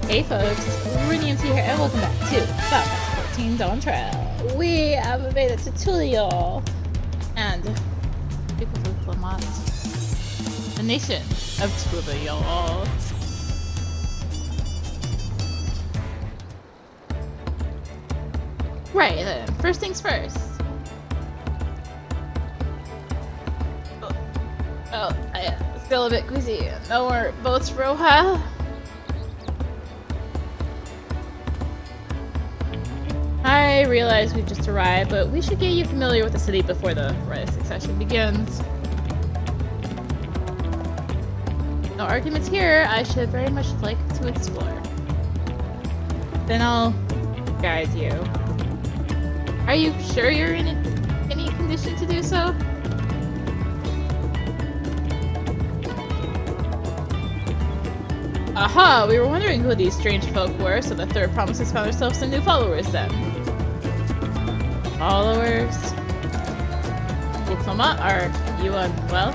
Hey folks, rinimt here and welcome back to Final 14 Dawntrail. We have made it to Tuliyollal and people of Lamont, the nation of Tuliyollal. Right then, first things first. Still a bit queasy. No more boats, Roja. I realize we've just arrived, but we should get you familiar with the city before the rite of succession begins. No arguments here. I should very much like to explore. Then I'll guide you. Are you sure you're in any condition to do so? Aha! We were wondering who these strange folk were, so the third promise has found herself some new followers then. Followers? Bakool, are you unwell?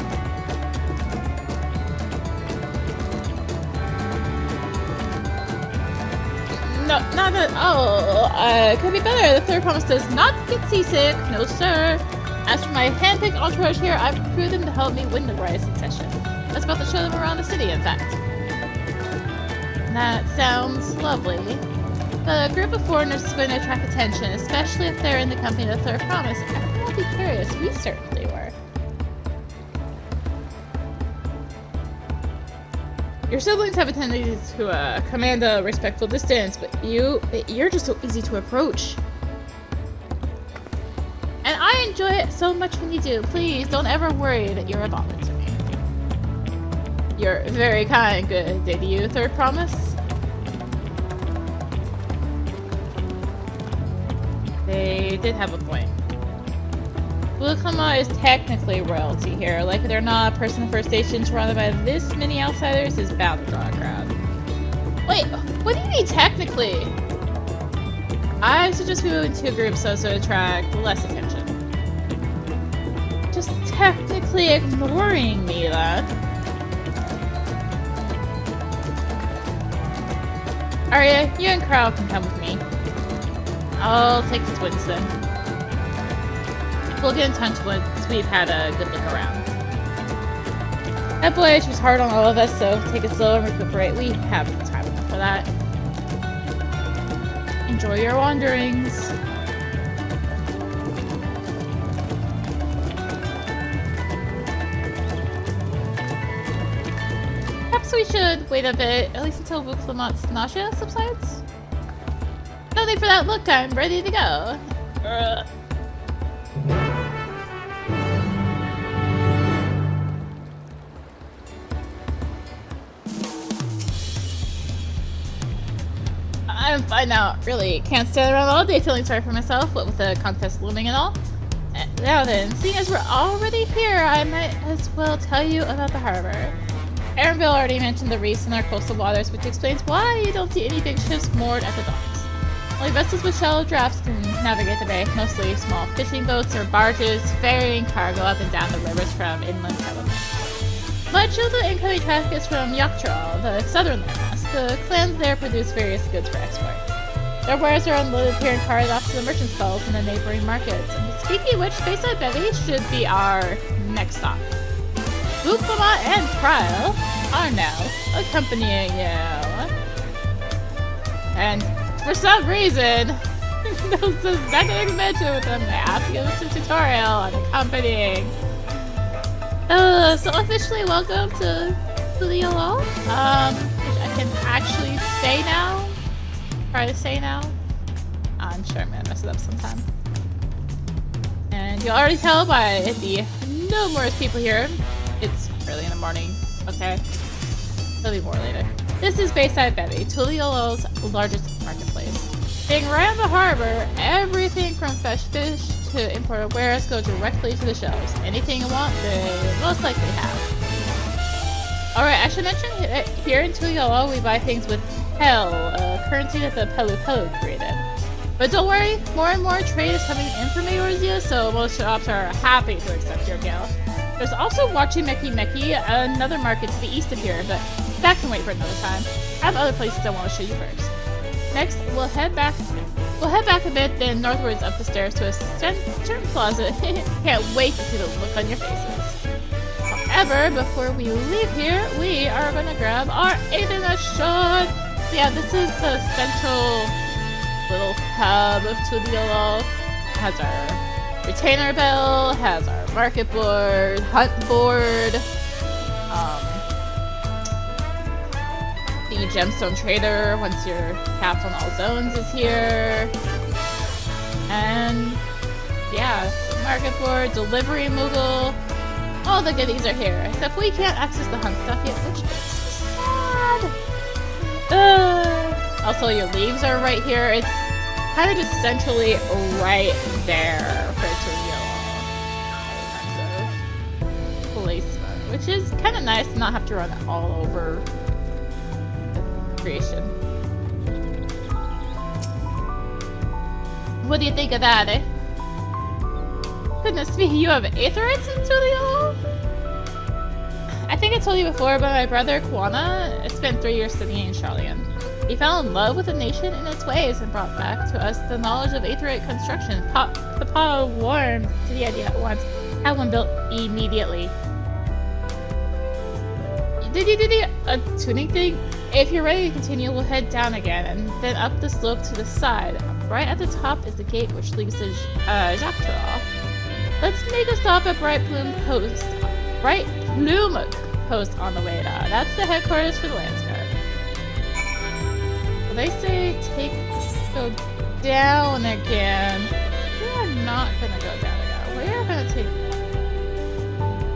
No, not that. Oh, could be better. The third promise does not get seasick. No, sir. As for my handpicked entourage here, I've recruited them to help me win the rite of succession. I was about to show them around the city, in fact. That sounds lovely. The group of foreigners is going to attract attention, especially if they're in the company of the third promise. Everyone will be curious. We certainly were. Your siblings have a tendency to command a respectful distance, but you're just so easy to approach. And I enjoy it so much when you do. Please don't ever worry that you're a bother to me. You're very kind. Good day to you, third promise. They did have a point. Bakool Ja Ja is technically royalty here. Like it or not, a person in First Station surrounded by this many outsiders is bound to draw a crowd. Wait, what do you mean technically? I suggest we move in two groups so as to attract less attention. Just technically ignoring me, then. Arya, you and Carl can come with me. I'll take the twins then. We'll get in touch once we've had a good look around. That voyage was hard on all of us, so take it slow and recuperate. We have time enough for that. Enjoy your wanderings. Perhaps we should wait a bit, at least until Bakool Ja's nausea subsides? No need for that. Look, I'm ready to go. I'm fine now. Really, can't stand around all day feeling sorry for myself, what with the contest looming and all. Now then, seeing as we're already here, I might as well tell you about the harbor. Aaronville already mentioned the reefs in our coastal waters, which explains why you don't see any big ships moored at the docks. Only vessels with shallow drafts can navigate the bay, mostly small fishing boats or barges, ferrying cargo up and down the rivers from inland settlements. Much of the incoming traffic is from Dawntrail, the southern landmass. The clans there produce various goods for export. Their wares are unloaded here and carried off to the merchant stalls in the neighboring markets. And speaking of which, Bayside Bevy should be our next stop. Bakool Ja and Trial are now accompanying you. And for some reason, there's nothing mentioned with them. They have to give us a tutorial on accompanying. So officially welcome to Tuliyollal, which I can actually say now. Try to say now. I'm sure I'm gonna mess it up sometime. And you'll already tell by the numerous people here. It's early in the morning, okay? There'll be more later. This is Bayside Bevy, Tuliyollal's largest marketplace. Being right on the harbor, everything from fresh fish to imported wares go directly to the shelves. Anything you want, they most likely have. Alright, I should mention here in Tuliyollal we buy things with Hell, a currency that the Pelu created. But don't worry, more and more trade is coming in from Eorzea, so most shops are happy to accept your gil. There's also Wachi Meki Meki, another market to the east of here, but That can wait for another time. I have other places I want to show you first. Next, we'll head back a bit, then northwards up the stairs to a certain closet. Can't wait to see the look on your faces. However, before we leave here, we are gonna grab our Ethernet shard. So yeah, this is the central little hub of Tuliyollal. Has our retainer bell, has our market board, hunt board, the gemstone trader once you're capped on all zones is here, and yeah, market board, delivery moogle, all the goodies are here, except we can't access the hunt stuff yet, which is sad. Also, your leaves are right here. It's kind of just centrally right there for Tuliyollal. Placement, which is kind of nice to not have to run it all over creation. What do you think of that, eh? Goodness me, you have aetherites in Tuliyollal? I think I told you before, but my brother Kwana spent 3 years studying in Charlian. He fell in love with the nation and its ways and brought back to us the knowledge of aetherite construction. Papa warmed to the idea at once. Had one built immediately. Did you do the tuning thing? If you're ready to continue, we'll head down again, and then up the slope to the side. Right at the top is the gate which leads to Dawntrail. Let's make a stop at Bright Plume Post on the way down. That's the headquarters for the Landsguard. Well, they say go down again. We are not gonna go down again. We are gonna take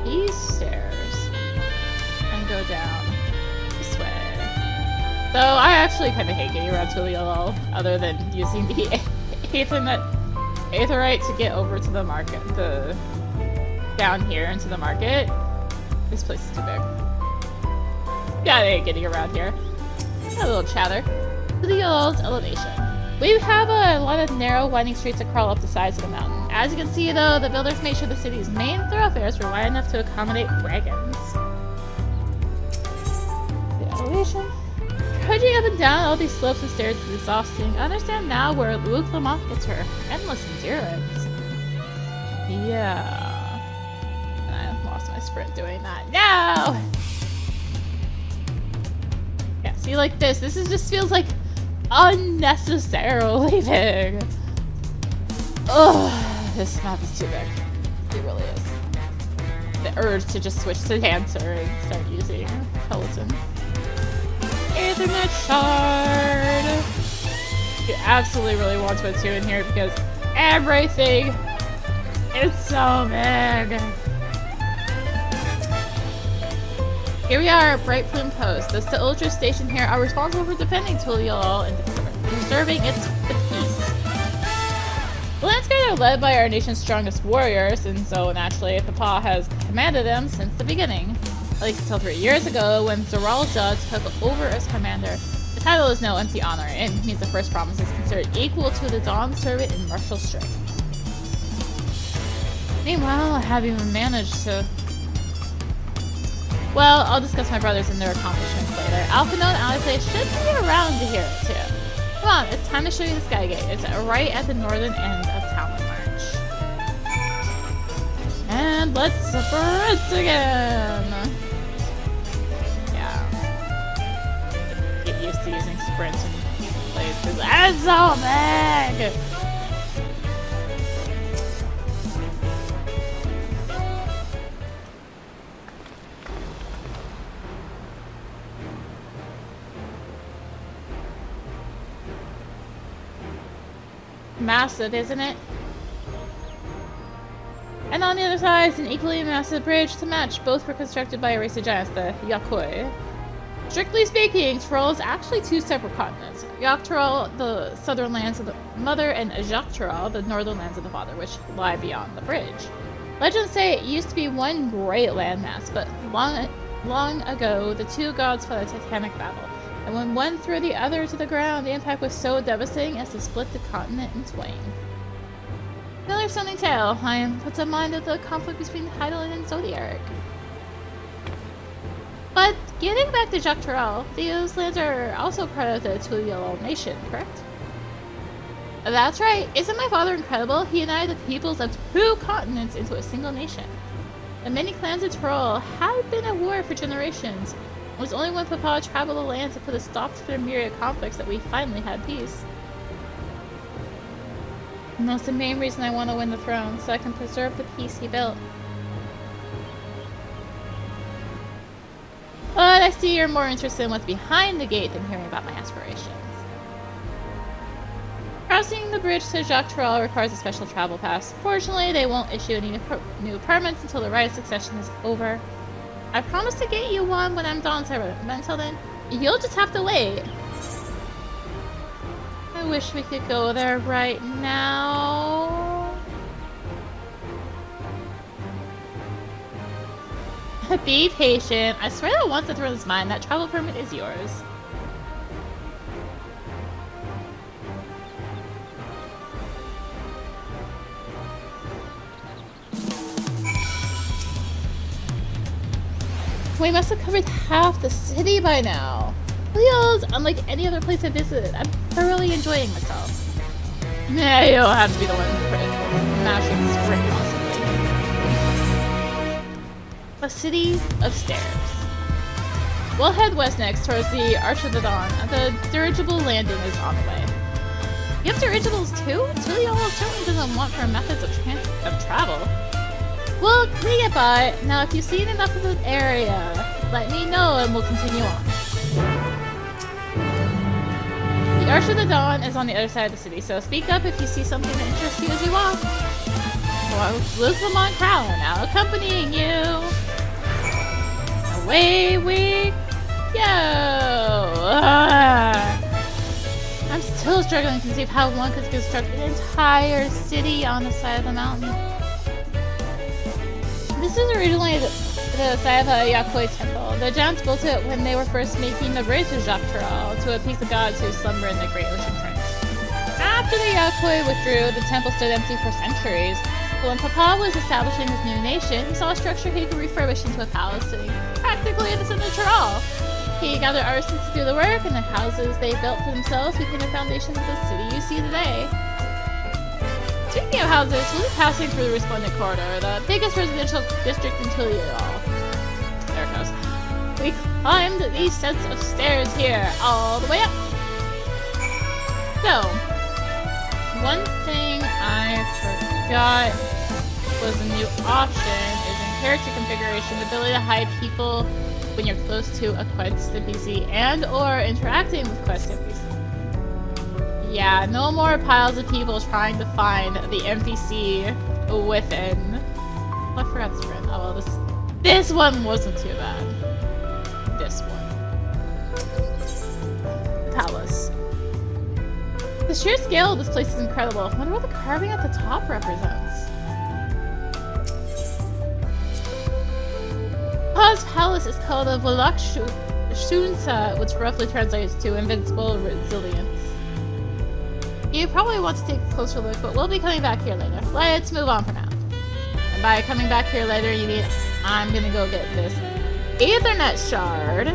these stairs and go down this way. So I actually kind of hate getting around Tuliyollal, other than using the aetherite to get over to the market, down here into the market. This place is too big. Yeah, I ain't getting around here. A little chatter. Tuliyollal's elevation. We have a lot of narrow, winding streets that crawl up the sides of the mountain. As you can see, though, the builders made sure the city's main thoroughfares were wide enough to accommodate wagons. The elevation. Trudging up and down all these slopes and stairs is exhausting. I understand now where Luke Lamont gets her endless endurance. Yeah. And I lost my sprint doing that. No! Yeah, see, like this just feels like unnecessarily big. Ugh, this map is too big. It really is. The urge to just switch to Dancer and start using Peloton. Ethernet shard! You absolutely really want to attune here because everything is so big. Here we are at Bright Plume Post. The soldiers stationed here are responsible for defending Tuliyollal and preserving its peace. The Landsguard are led by our nation's strongest warriors, and so naturally Papa has commanded them since the beginning. At least until 3 years ago, when Referral took over as commander. The title is no empty honor, and means the first promise is considered equal to the Dawn servant in martial strength. Meanwhile, I haven't even managed to... Well, I'll discuss my brothers and their accomplishments later. Alphino and Alice should be around to hear it too. Come on, it's time to show you the Sky Gate. It's right at the northern end of Town March. And let's sprint again! Get used to using sprints in places. It's so big! Massive, isn't it? And on the other side is an equally massive bridge to match. Both were constructed by a race of giants, the Yakoi. Strictly speaking, Tuliyollal is actually two separate continents. Tuliyollal, the southern lands of the mother, and Tuliyollal, the northern lands of the father, which lie beyond the bridge. Legends say it used to be one great landmass, but long ago, the two gods fought a titanic battle. And when one threw the other to the ground, the impact was so devastating as to split the continent in twain. Another stunning tale. I am put to mind of the conflict between Heidelin and Zodiac. But Getting back to Dawntrail, these lands are also part of the Tuliyollal nation, correct? That's right. Isn't my father incredible? He united the peoples of 2 continents into a single nation. The many clans of Tyrol had been at war for generations. It was only when Papa traveled the land to put a stop to their myriad conflicts that we finally had peace. And that's the main reason I want to win the throne, so I can preserve the peace he built. But I see you're more interested in what's behind the gate than hearing about my aspirations. Crossing the bridge to Dawntrail requires a special travel pass. Fortunately, they won't issue any new permits until the right of succession is over. I promise to get you one when I'm Dawntrail, but until then, you'll just have to wait. I wish we could go there right now. Be patient. I swear that once the throne is mine, that travel permit is yours. We must have covered half the city by now. Tuliyollal is unlike any other place I visited. I'm thoroughly enjoying myself. Nah, you'll have to be the one mashing the spring, possibly. A city of stairs. We'll head west next towards the Arch of the Dawn. The dirigible landing is on the way. You have dirigibles too? Tuliyollal certainly doesn't want for methods of travel. Well, we get by. Now, if you've seen enough of the area, let me know and we'll continue on. The Arch of the Dawn is on the other side of the city, so speak up if you see something that interests you as you walk. Well, Luzlamon Crowlin now accompanying you. Away we go! I'm still struggling to conceive how one could construct an entire city on the side of the mountain. This is originally the site of a Yakoi temple. The giants built it when they were first making the bridge to Dawntrail to appease the gods who slumber in the Great Ocean Trench. After the Yakoi withdrew, the temple stood empty for centuries. But when Papa was establishing his new nation, he saw a structure he could refurbish into a palace sitting practically in the center of Tyrol. He gathered artisans to do the work, and the houses they built for themselves became the foundations of the city you see today. Speaking of houses, we'll be passing through the Resplendent Corridor, the biggest residential district in Tuliyollal. There it goes. We climbed these sets of stairs here, all the way up. So, one thing I forgot was a new option is in character configuration, the ability to hide people when you're close to a quest NPC and or interacting with quest NPC. Yeah, no more piles of people trying to find the NPC within. Oh, I forgot to sprint. Oh well, this one wasn't too bad. This one. Palace. The sheer scale of this place is incredible. I wonder what the carving at the top represents. Pa's palace is called a Volakshunta, which roughly translates to invincible resilience. You probably want to take a closer look, but we'll be coming back here later. Let's move on for now. And by coming back here later, you mean I'm gonna go get this Ethernet shard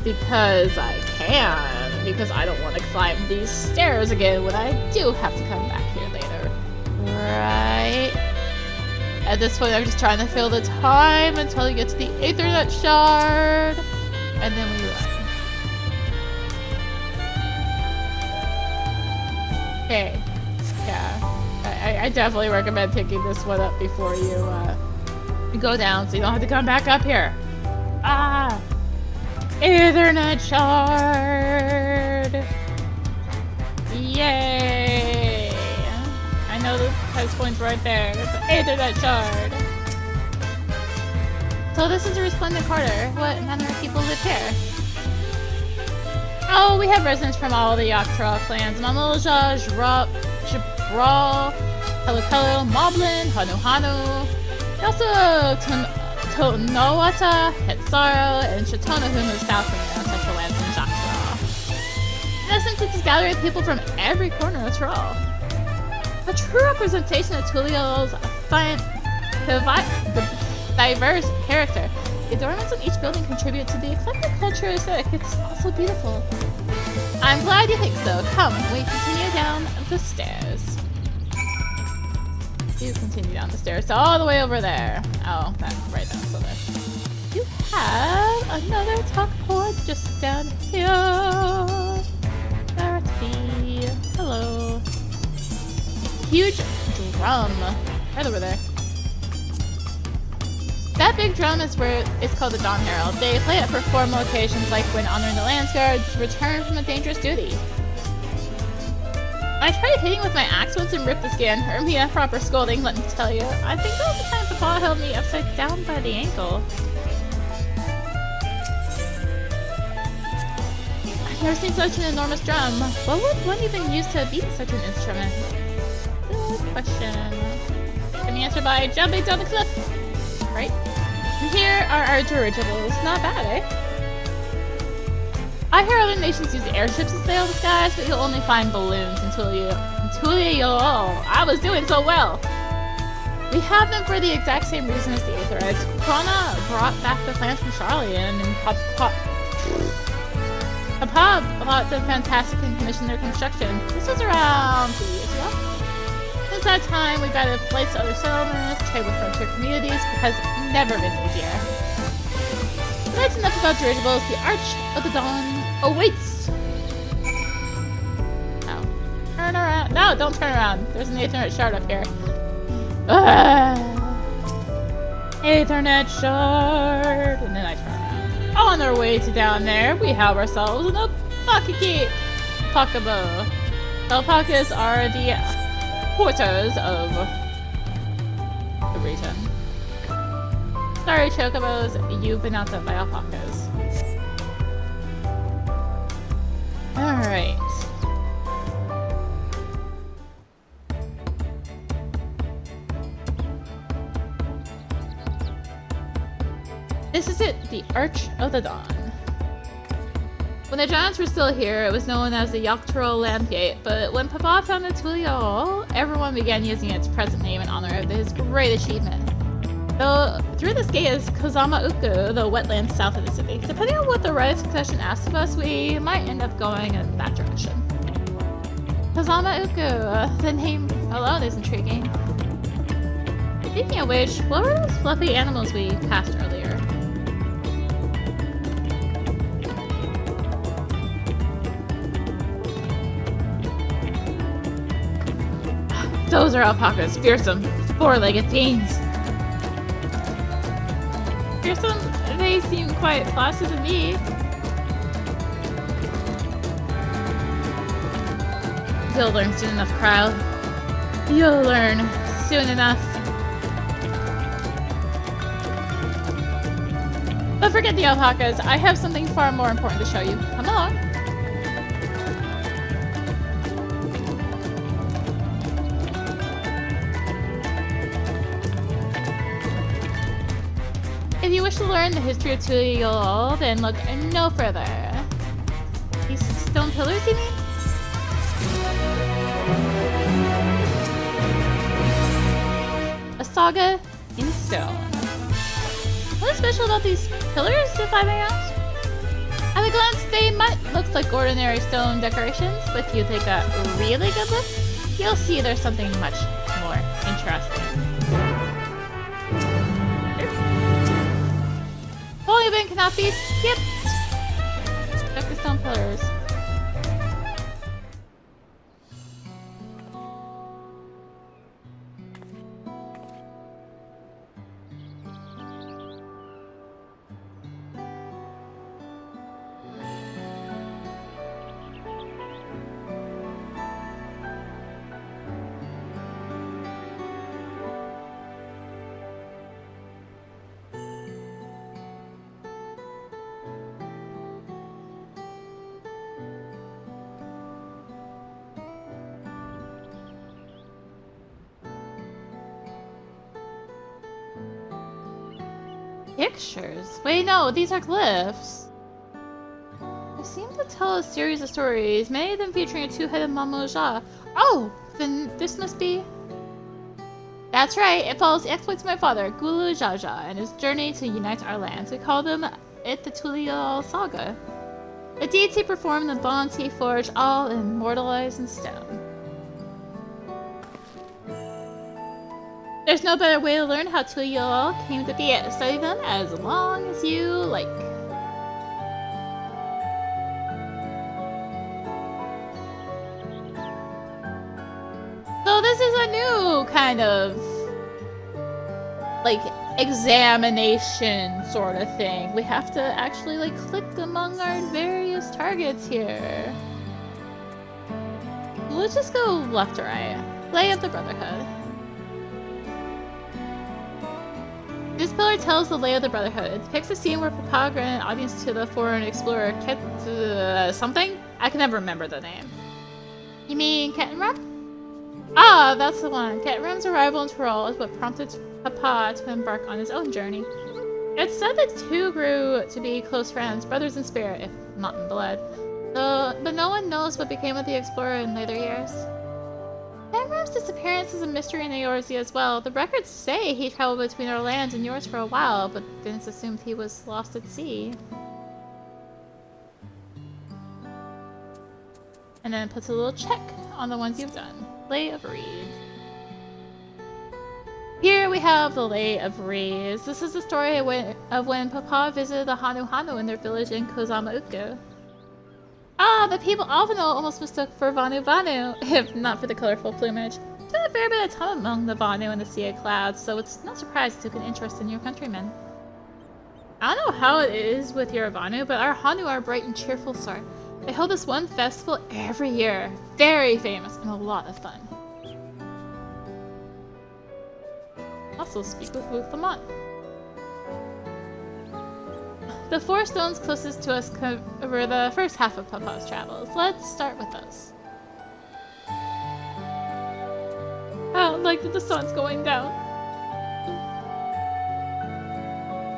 because I can, because I don't want to climb these stairs again when I do have to come back here later. Right? At this point, I'm just trying to fill the time until you get to the Ethernet shard, and then we run. Okay, yeah, I definitely recommend picking this one up before you go down, so you don't have to come back up here. Ah, Ethernet shard! Yay! I know the price point's right there. It's the Ethernet shard. So this is a Resplendent Corridor. What manner of people live here? Oh, we have residents from all the Dawntrail clans. Mamolja, Jabral, Hello, Moblin, Hanu. Also Tonawata, Hetsaro, and Shatona who moved south from the ancestral lands in Dawntrail. In essence, it's a gathering of people from every corner of Tyrol. A true representation of Tuliyollal's diverse character. The adornments in each building contribute to the eclectic culture aesthetic. It's also beautiful. I'm glad you think so. Come, we continue down the stairs. You continue down the stairs all the way over there. Oh, that's right down so there. You have another tuck port just down here. Dorothy. Hello. Huge drum. Right over there. That big drum is where it's called the Dawntrail. They play it for formal occasions like when honoring the Lance Guards return from a dangerous duty. I tried hitting with my axe once and ripped the skin. Earned me a proper scolding, let me tell you. I think that was the time the ball held me upside down by the ankle. I've never seen such an enormous drum. What would one even use to beat such an instrument? Good question. Can be answered by jumping down the cliff. Right? And here are our dirigibles. Not bad, eh? I hear other nations use airships to sail the skies, but you'll only find balloons in Tuliyollal. I was doing so well! We have them for the exact same reason as the Aetherites. Krona brought back the plans from Charlie, and Papa bought the Fantastic and commissioned their construction. This was around 2 years ago. Since that time, we've added flights to other settlements, trade with frontier communities, it has never been easier. That's enough about dirigibles. The Arch of the Dawn awaits! Oh. Turn around. No, don't turn around. There's an Ethernet shard up here. Ethernet shard! And then I turn around. On our way to down there, we have ourselves an Pakabo. Alpacas are the porters of the region. Sorry, Chocobos, you've been outdone by alpacas. Alright. This is it, the Arch of the Dawn. When the giants were still here, it was known as the Dawntrail Landgate, but when Papa founded Tuliyollal, everyone began using its present name in honor of his great achievement. So, through this gate is Kozama Uku, the wetlands south of the city. Depending on what the right of succession asks of us, we might end up going in that direction. Kozama Uku, the name alone is intriguing. Speaking of which, what were those fluffy animals we passed earlier? Those are alpacas, fearsome, four-legged fiends. Fearsome? They seem quite placid to me. You'll learn soon enough, Kyle. You'll learn soon enough. But forget the alpacas. I have something far more important to show you. Come along. If you wish to learn the history of Tuliyollal, then look no further. These stone pillars, you mean? A saga in stone. What is special about these pillars, if I may ask? At a glance, they might look like ordinary stone decorations, but if you take a really good look, you'll see there's something much more interesting. Holy event cannot be skipped! Check the stone pillars. Pictures? Wait, no, these are glyphs. They seem to tell a series of stories, many of them featuring a two-headed Bakool Ja Ja. Oh, then this must be... That's right, it follows the exploits of my father, Bakool Ja Ja, and his journey to unite our lands. We call it the Tuliyollal saga. The deeds he performed, the bonds he forged, all immortalized in stone. There's no better way to learn how Tuliyollal came to be. Study them as long as you like. So this is a new kind of like examination sort of thing. We have to actually like click among our various targets here. Let's just go left to right. Lay of the Brotherhood. This pillar tells the lay of the Brotherhood. It depicts a scene where Papa granted an audience to the foreign explorer something? I can never remember the name. You mean Kettenram? Ah, that's the one. Kettenram's arrival in Tyrol is what prompted Papa to embark on his own journey. It's said that the two grew to be close friends, brothers in spirit, if not in blood. But no one knows what became of the explorer in later years. Kettenram's disappearance is a mystery in Eorzea as well. The records say he traveled between our lands and yours for a while, but didn't assume he was lost at sea. And then it puts a little check on the ones you've done. Lay of Reeds. Here we have the Lay of Reeds. This is the story of when Papa visited the Hanu in their village in Kozama-uku. Ah, the people often almost mistook for Vanu, if not for the colorful plumage. There's been a fair bit of time among the Vanu and the Sea of Clouds, so it's no surprise it took an interest in your countrymen. I don't know how it is with your Vanu, but our Hanu are a bright and cheerful sort. They hold this one festival every year. Very famous and a lot of fun. Also speak with Ruth Lamont. The 4 stones closest to us cover the first half of Papa's travels. Let's start with those. I don't like that the sun's going down.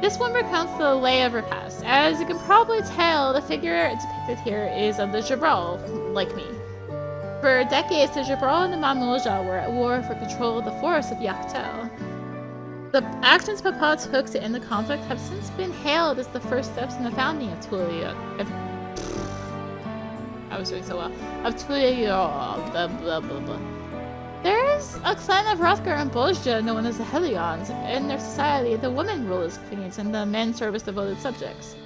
This one recounts the Lay of Repast. As you can probably tell, the figure depicted here is of the Jabral, like me. For decades, the Jabral and the Mamulja were at war for control of the forests of Yaktel. The actions Papa took to end the conflict have since been hailed as the first steps in the founding of Tuliyollal. I was doing so well. Of Tuliyollal, blah blah blah blah. There is a clan of Hrothgar and Bozja known as the Helions. In their society, the women rule as queens and the men serve as devoted subjects.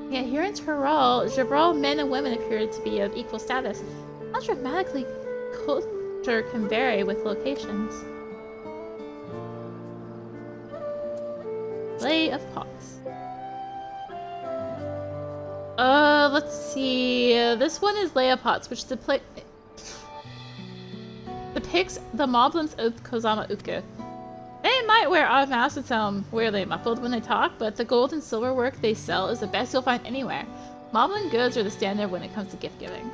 Yet here in Tyrol, Jabral men and women appear to be of equal status. How dramatically culture can vary with locations. Lay of Pots. Let's see. This one is Lay of Pots, which depicts the moblins of Kozama-uku. They might wear odd masks and sound weirdly muffled when they talk, but the gold and silver work they sell is the best you'll find anywhere. Moblin goods are the standard when it comes to gift giving.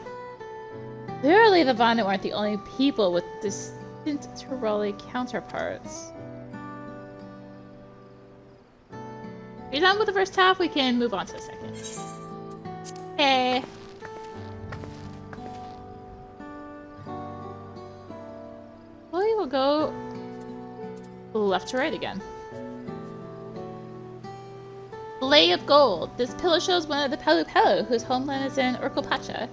Clearly, the Vanu aren't the only people with distinct Tyroli counterparts. You're done with the first half, we can move on to the second. Hey. We will go left to right again. Lay of Gold. This pillar shows one of the Pelu, whose homeland is in Urkelpacha.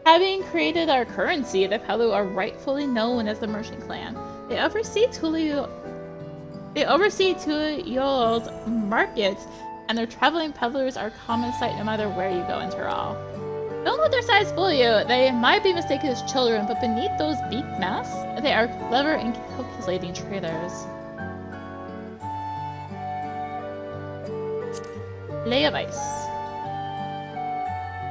Having created our currency, the Pelu are rightfully known as the Merchant Clan. They oversee Tuliyollal's markets, and their traveling peddlers are a common sight no matter where you go in Tyrol. Don't let their size fool you. They might be mistaken as children, but beneath those beak masks, they are clever and calculating traders. Lay of Ice.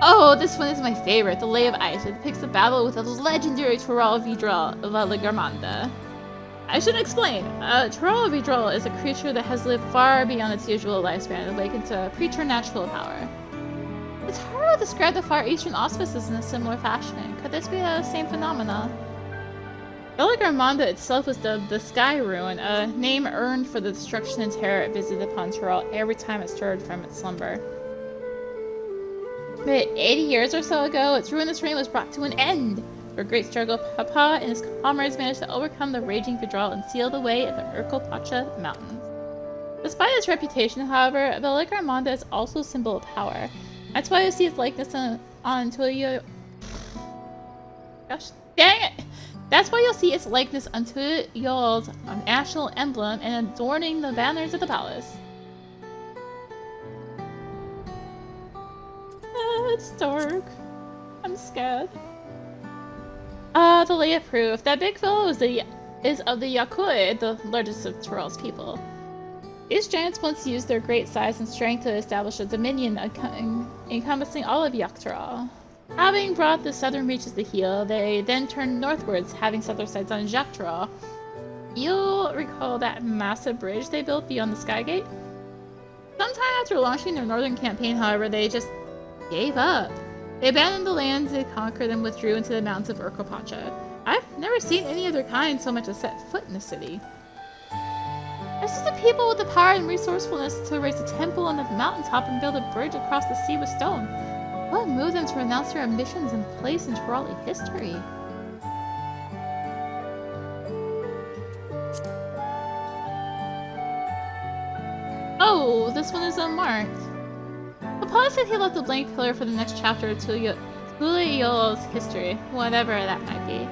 Oh, this one is my favorite, the Lay of Ice. It depicts the battle with the legendary Tyrol Vidral, La Garmanda. I should explain. Tyrol Vidral is a creature that has lived far beyond its usual lifespan and awakened to preternatural power. It's hard to describe the Far Eastern auspices in a similar fashion. Could this be the same phenomena? La Garmanda itself was dubbed the Sky Ruin, a name earned for the destruction and terror it visited upon Tyrol every time it stirred from its slumber. But 80 years or so ago, its ruinous reign was brought to an end. For a great struggle, Papa and his comrades managed to overcome the raging withdrawal and seal the way in the Urkel Mountains. Despite its reputation, however, the Lake Armanda is also a symbol of power. That's why you see its likeness on Tuliyollal. Gosh, dang it! That's why you'll see its likeness on Tuliyollal's national emblem and adorning the banners of the palace. It's dark. I'm scared. The layout proof. That big fellow is of the Yakui, the largest of Tyrell's people. These giants once used their great size and strength to establish a dominion encompassing all of Yaktaral. Having brought the southern reaches to heel, they then turned northwards, having set their sights on Yaktaral. You'll recall that massive bridge they built beyond the Skygate? Sometime after launching their northern campaign, however, they just gave up. They abandoned the lands they conquered and withdrew into the mountains of Urkel. I've never seen any of their kind so much as set foot in the city. This is the people with the power and resourcefulness to raise a temple on the mountaintop and build a bridge across the sea with stone. What moved them to renounce their ambitions and place in Tuliyollal history? Oh, this one is unmarked. Papa said he left a blank pillar for the next chapter of Tuliyollal's history, whatever that might be.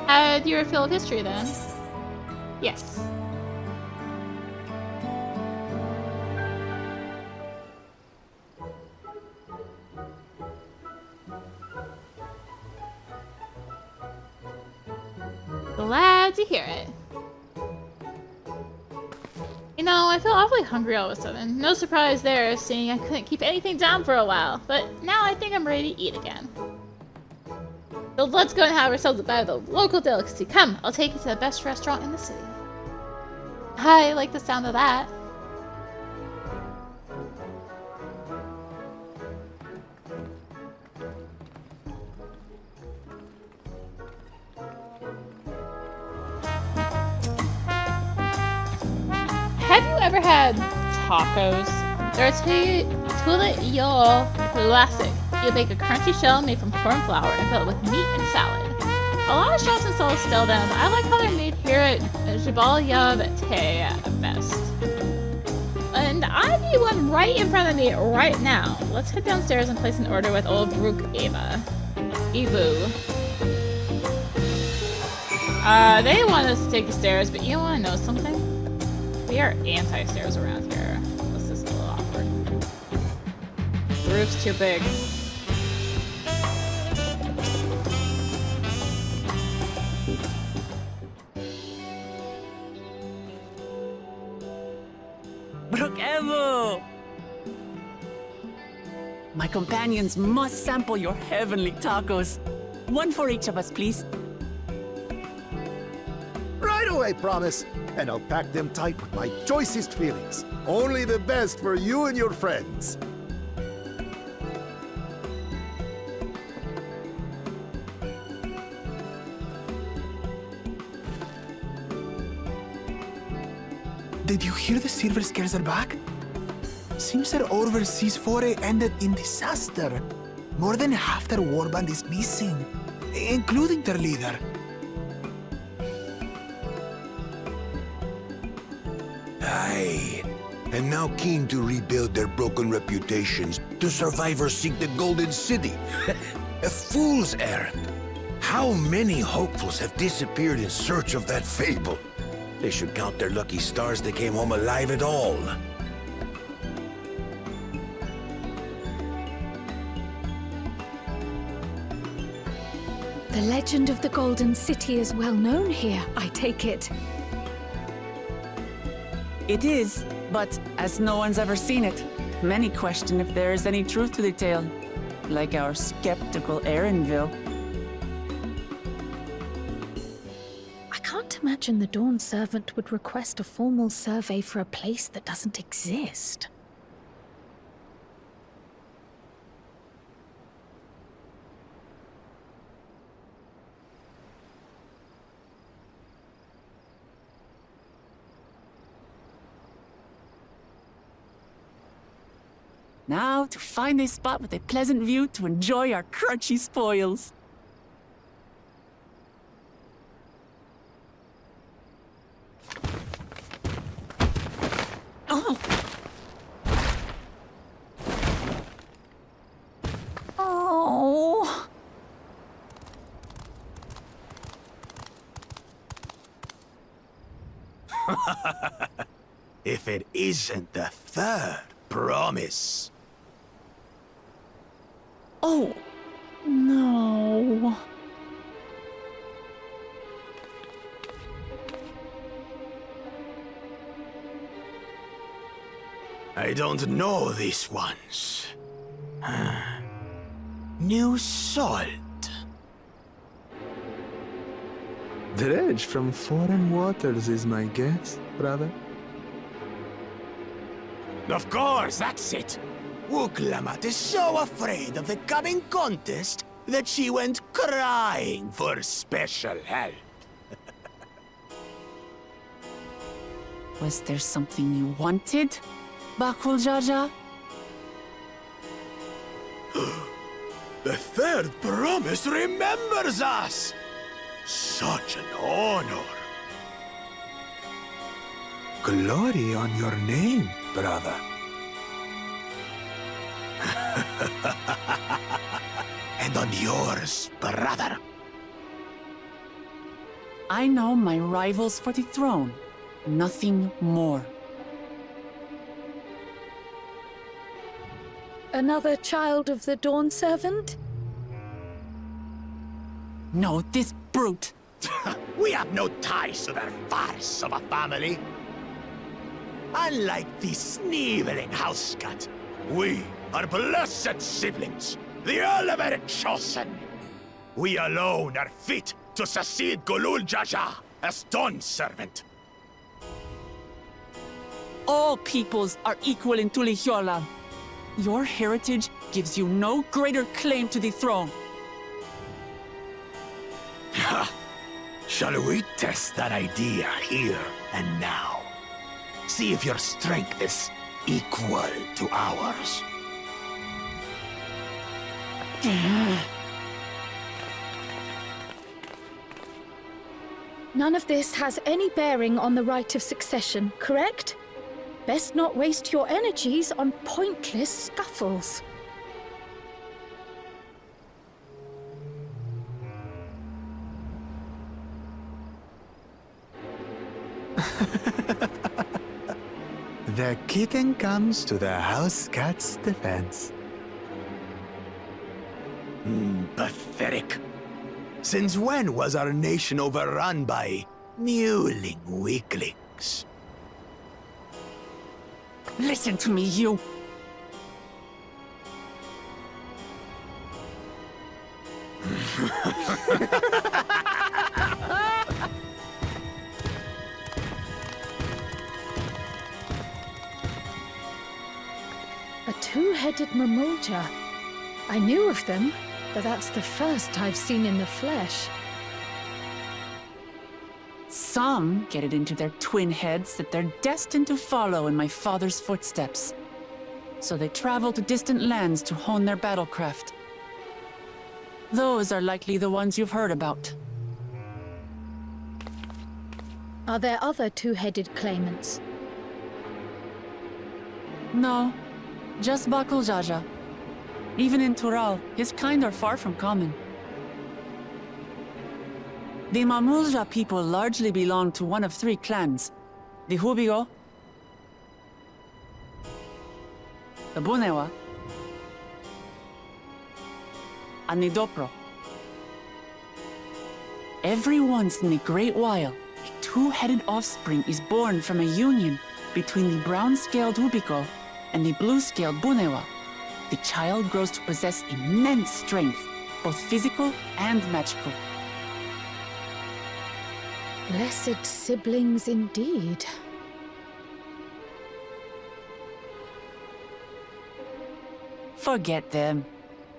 Had your fill of history then? Yes. Glad to hear it. You know, I feel awfully hungry all of a sudden. No surprise there, seeing I couldn't keep anything down for a while. But now I think I'm ready to eat again. So let's go and have ourselves a bite of the local delicacy. Come, I'll take you to the best restaurant in the city. I like the sound of that. Have you ever had tacos? They're a Tuliyollal classic. You bake a crunchy shell made from corn flour and fill it with meat and salad. A lot of shops and stalls sell them. I like how they're made here at XIV best. And I need one right in front of me right now. Let's head downstairs and place an order with old Brook Eva. Evu. They want us to take the stairs, but you want to know something? We are anti-stairs around here. This is a little awkward. The roof's too big. Brookevo! My companions must sample your heavenly tacos. One for each of us, please. Right away, promise. And I'll pack them tight with my choicest feelings. Only the best for you and your friends. Did you hear the silver scares are back? Seems their overseas foray ended in disaster. More than half their warband is missing, including their leader. Aye. And now keen to rebuild their broken reputations, do survivors seek the Golden City? A fool's errand. How many hopefuls have disappeared in search of that fable? They should count their lucky stars they came home alive at all. The legend of the Golden City is well known here, I take it. It is, but as no one's ever seen it, many question if there is any truth to the tale. Like our skeptical Erinville. I can't imagine the Dawn Servant would request a formal survey for a place that doesn't exist. Now to find a spot with a pleasant view to enjoy our crunchy spoils. Oh. Oh. If it isn't the third promise. Oh. No. I don't know these ones. New salt. Dredge from foreign waters is my guess, brother. Of course, that's it. Wuklamat is so afraid of the coming contest that she went crying for special help. Was there something you wanted, Bakool Ja Ja? The third promise remembers us! Such an honor. Glory on your name, brother. And on yours, brother. I know my rivals for the throne. Nothing more. Another child of the Dawn Servant? No, this brute. We have no ties to their farce of a family. Unlike the sneevling housecat, we are blessed siblings, the elevated chosen. We alone are fit to succeed Bakool Ja Ja as Dawn Servant. All peoples are equal in Tuliyollal. Your heritage gives you no greater claim to the throne. Shall we test that idea here and now? See if your strength is equal to ours. None of this has any bearing on the right of succession, correct? Best not waste your energies on pointless scuffles. The kitten comes to the house cat's defense. Pathetic. Since when was our nation overrun by mewling weaklings? Listen to me, you. A two-headed Mamulja. I knew of them, but that's the first I've seen in the flesh. Some get it into their twin heads that they're destined to follow in my father's footsteps. So they travel to distant lands to hone their battlecraft. Those are likely the ones you've heard about. Are there other two-headed claimants? No, just Bakool Ja Ja. Even in Tural, his kind are far from common. The Mamulja people largely belong to one of three clans. The Hubigo, the Bunewa, and the Dopro. Every once in a great while, a two-headed offspring is born from a union between the brown-scaled Hubigo and the blue-scaled Bunewa. The child grows to possess immense strength, both physical and magical. Blessed siblings indeed. Forget them.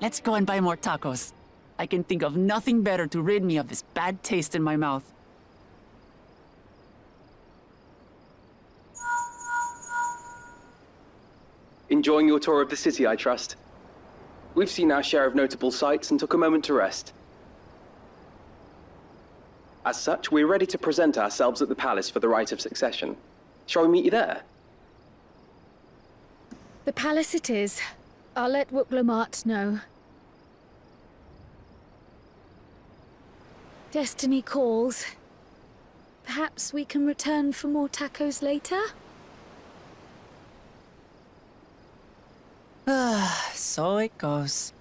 Let's go and buy more tacos. I can think of nothing better to rid me of this bad taste in my mouth. Enjoying your tour of the city, I trust. We've seen our share of notable sights and took a moment to rest. As such, we're ready to present ourselves at the palace for the rite of succession. Shall we meet you there? The palace it is. I'll let Wooklamart know. Destiny calls. Perhaps we can return for more tacos later? So it goes.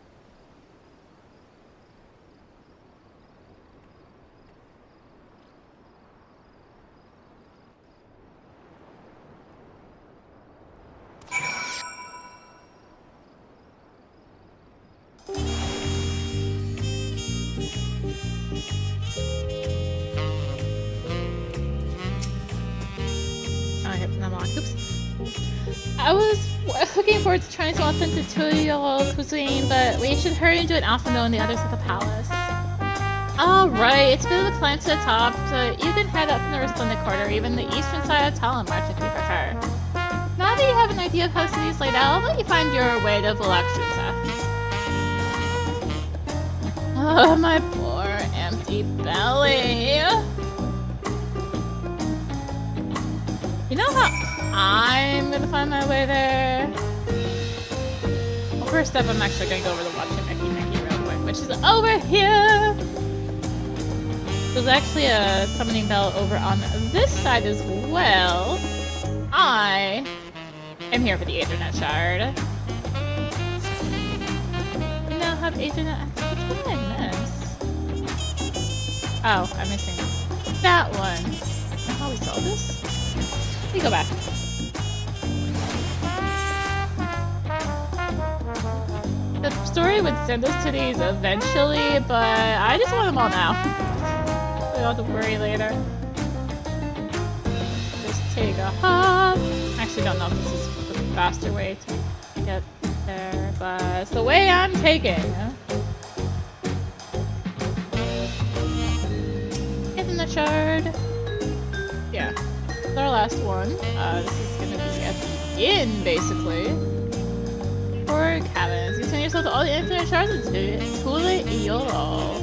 I was looking forward to trying some authentic Tuliyollal cuisine, but we should hurry and do an alpha meal in the other side of the palace. Alright, it's been a climb to the top, so you can head up from the resplendent quarter, even the eastern side of Talonmarch if you prefer. Now that you have an idea of how the city is laid out, I'll let you find your way to Vlakshutsa. Oh, my poor empty belly. You know how I'm gonna find my way there? Well, first up, I'm actually gonna go over to Watchimeki real quick, which is over here! There's actually a summoning bell over on this side as well. I am here for the Aethernet shard. We now have Aethernet. Which one did I miss? Oh, I'm missing that one. How we saw this? Let me go back. The story would send us to these eventually, but I just want them all now. I don't have to worry later. Just take a hop. Actually, don't know if this is the faster way to get there, but it's the way I'm taking. Getting the shard. Yeah. It's our last one. This is gonna be at the inn, basically. For cabins. You send yourself to all the infinite shards into Tuliyollal.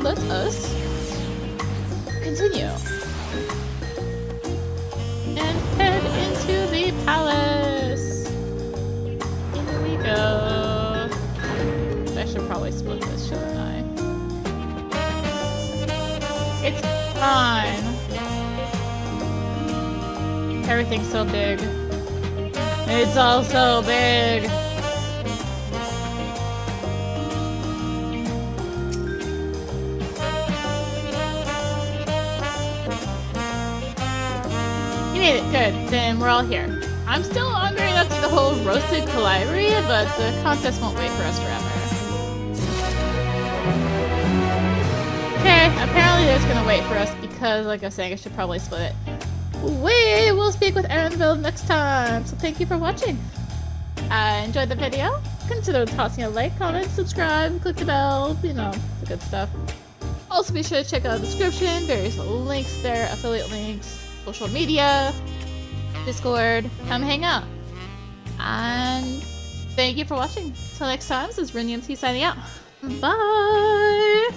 Let us continue. And head into the palace. Here we go. I should probably split this, shouldn't I? It's fine. Everything's so big. It's all so big. You made it. Good. Then we're all here. I'm still hungry enough to the whole roasted kaliri, but the contest won't wait for us forever. Okay, apparently it's gonna wait for us because, like I was saying, I should probably split it. We will speak with Erenville next time, so thank you for watching. I enjoyed the video. Consider tossing a like, comment, subscribe, click the bell, you know, the good stuff. Also be sure to check out the description, various links there, affiliate links, social media, Discord, come hang out. And thank you for watching. Till next time, this is rinimt signing out. Bye!